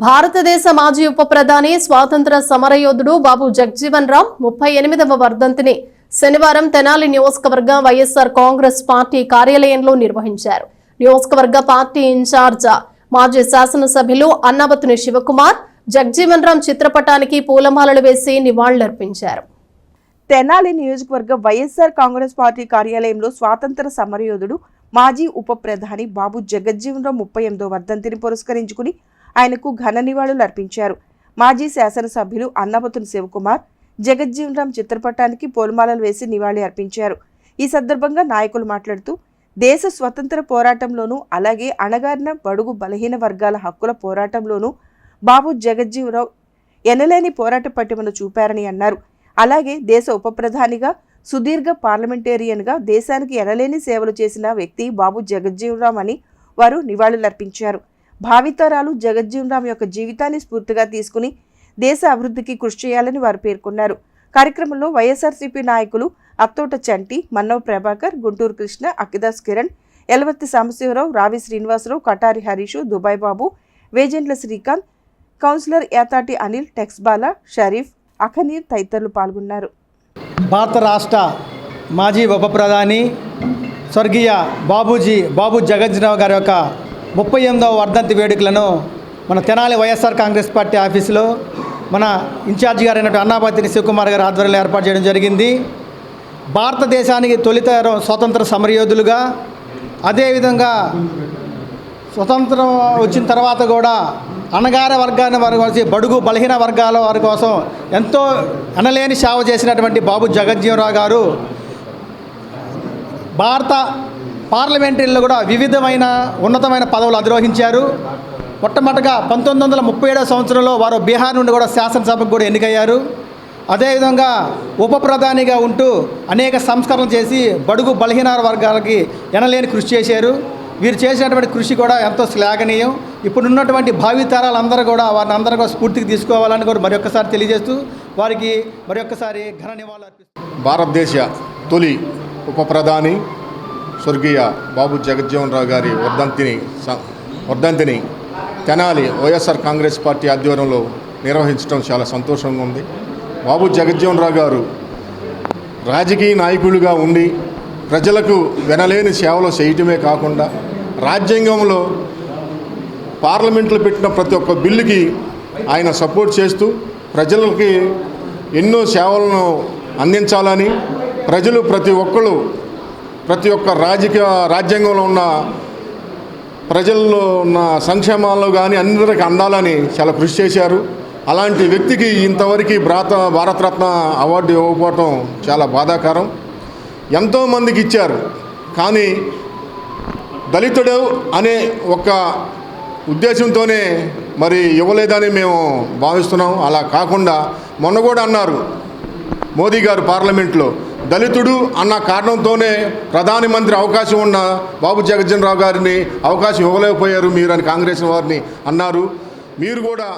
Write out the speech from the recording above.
భారతదేశ మాజీ ఉప ప్రధాని స్వాతంత్ర సమరయోధుడు బాబు జగజ్జీవన్ రామ్ 38వ వర్ధంతిని శనివారం తెనాలి నియోజకవర్గ వైఎస్ఆర్ కాంగ్రెస్ పార్టీ కార్యాలయంలో నిర్వహించారు. నియోజకవర్గ పార్టీ ఇన్ఛార్జ్ మాజీ శాసనసభ్యులు అన్నాబత్తుని శివకుమార్ జగజ్జీవన్ రామ్ చిత్రపటానికి పూలమాలలు వేసి నివాళులర్పించారు. తెనాలి నియోజకవర్గ వైఎస్ఆర్ కాంగ్రెస్ పార్టీ కార్యాలయంలో స్వాతంత్ర సమరయోధుడు మాజీ ఉప ప్రధాని బాబు జగజ్జీవన్ రామ్ 38వ వర్ధంతిని పురస్కరించుకుని ఆయనకు ఘన నివాళులు అర్పించారు. మాజీ శాసనసభ్యులు అన్నాబత్తుని శివకుమార్ జగజ్జీవన్ రామ్ చిత్రపటానికి పూలమాలలు వేసి నివాళి అర్పించారు. ఈ సందర్భంగా నాయకులు మాట్లాడుతూ దేశ స్వతంత్ర పోరాటంలోనూ అలాగే అణగారిన బడుగు బలహీన వర్గాల హక్కుల పోరాటంలోనూ బాబు జగజ్జీవన్ రామ్ ఎనలేని పోరాట పటిమను చూపారని అన్నారు. అలాగే దేశ ఉప ప్రధానిగా సుదీర్ఘ పార్లమెంటేరియన్గా దేశానికి ఎనలేని సేవలు చేసిన వ్యక్తి బాబు జగజ్జీవన్ రామ్ అని వారు నివాళులర్పించారు. భావితరాలు జగజ్జీవన్ రామ్ యొక్క జీవితాన్ని స్ఫూర్తిగా తీసుకుని దేశ అభివృద్ధికి కృషి చేయాలని వారు పేర్కొన్నారు. కార్యక్రమంలో వైఎస్ఆర్సీపీ నాయకులు అత్తోట చంటి, మన్నవ ప్రభాకర్, గుంటూరు కృష్ణ, అక్కిదాస్ కిరణ్, ఎలవత్తి సాంబశివరావు, రావి శ్రీనివాసరావు, కటారి హరీషు, దుబాయ్ బాబు, వేజెంట్ల శ్రీకాంత్, కౌన్సిలర్ యాతాటి అనిల్, టెక్స్బాలా, షరీఫ్, అఖనీర్ తదితరులు పాల్గొన్నారు. భారత రాష్ట్ర మాజీ ఉప ప్రధాని స్వర్గీయ బాబు జగజ్జీవన్ రామ్ గారి యొక్క 38వ వర్ధంతి వేడుకలను మన తెనాలి వైఎస్ఆర్ కాంగ్రెస్ పార్టీ ఆఫీసులో మన ఇన్ఛార్జి గారు అయినటువంటి అన్నాబత్తుని శివకుమార్ గారి ఆధ్వర్యంలో ఏర్పాటు చేయడం జరిగింది. భారతదేశానికి తొలితరం స్వతంత్ర సమరయోధులుగా, అదేవిధంగా స్వతంత్రం వచ్చిన తర్వాత కూడా అణగార వర్గాన్ని వారి బడుగు బలహీన వర్గాల వారి కోసం ఎంతో అనలేని సేవ చేసినటువంటి బాబు జగజ్జీవన్ రామ్ గారు భారత పార్లమెంటరీలో కూడా వివిధమైన ఉన్నతమైన పదవులు అధిరోహించారు. మొట్టమొదటిగా 1937వ సంవత్సరంలో వారు బీహార్ నుండి కూడా శాసనసభకు కూడా ఎన్నికయ్యారు. అదేవిధంగా ఉప ప్రధానిగా ఉంటూ అనేక సంస్కరణలు చేసి బడుగు బలహీన వర్గాలకి ఎనలేని కృషి చేశారు. వీరు చేసినటువంటి కృషి కూడా ఎంతో శ్లాఘనీయం. ఇప్పుడున్నటువంటి భావితరాలందరూ కూడా వారిని అందరూ కూడా స్ఫూర్తికి తీసుకోవాలని కూడా మరొకసారి తెలియజేస్తూ వారికి మరొకసారి ఘన నివాళులు అర్పిస్తారు. భారతదేశ తొలి ఉప ప్రధాని స్వర్గీయ బాబు జగజ్జీవన్ రామ్ గారి వర్ధంతిని తెనాలి వైఎస్ఆర్ కాంగ్రెస్ పార్టీ ఆధ్వర్యంలో నిర్వహించడం చాలా సంతోషంగా ఉంది. బాబు జగజ్జీవన్ రామ్ గారు రాజకీయ నాయకులుగా ఉండి ప్రజలకు వినలేని సేవలు చేయటమే కాకుండా రాజ్యాంగంలో పార్లమెంట్లో పెట్టిన ప్రతి ఒక్క బిల్లుకి ఆయన సపోర్ట్ చేస్తూ ప్రజలకి ఎన్నో సేవలను అందించాలని, ప్రజలు ప్రతి ఒక్క రాజ్యాంగంలో ఉన్న ప్రజల్లో ఉన్న సంక్షేమాల్లో కానీ అందరికీ అందాలని చాలా కృషి చేశారు. అలాంటి వ్యక్తికి ఇంతవరకు భారతరత్న అవార్డు ఇవ్వకపోవటం చాలా బాధాకరం. ఎంతోమందికి ఇచ్చారు, కానీ దళితుడు అనే ఒక ఉద్దేశంతోనే మరి ఇవ్వలేదని మేము భావిస్తున్నాం. అలా కాకుండా మొన్న కూడా అన్నారు మోదీ గారు పార్లమెంట్లో, దళితుడు అన్న కారణంతోనే ప్రధానమంత్రి అవకాశం ఉన్న బాబు జగజ్జీవన్ రామ్ గారిని అవకాశం ఇవ్వలేకపోయారు మీరు అని కాంగ్రెస్ వారిని అన్నారు. మీరు కూడా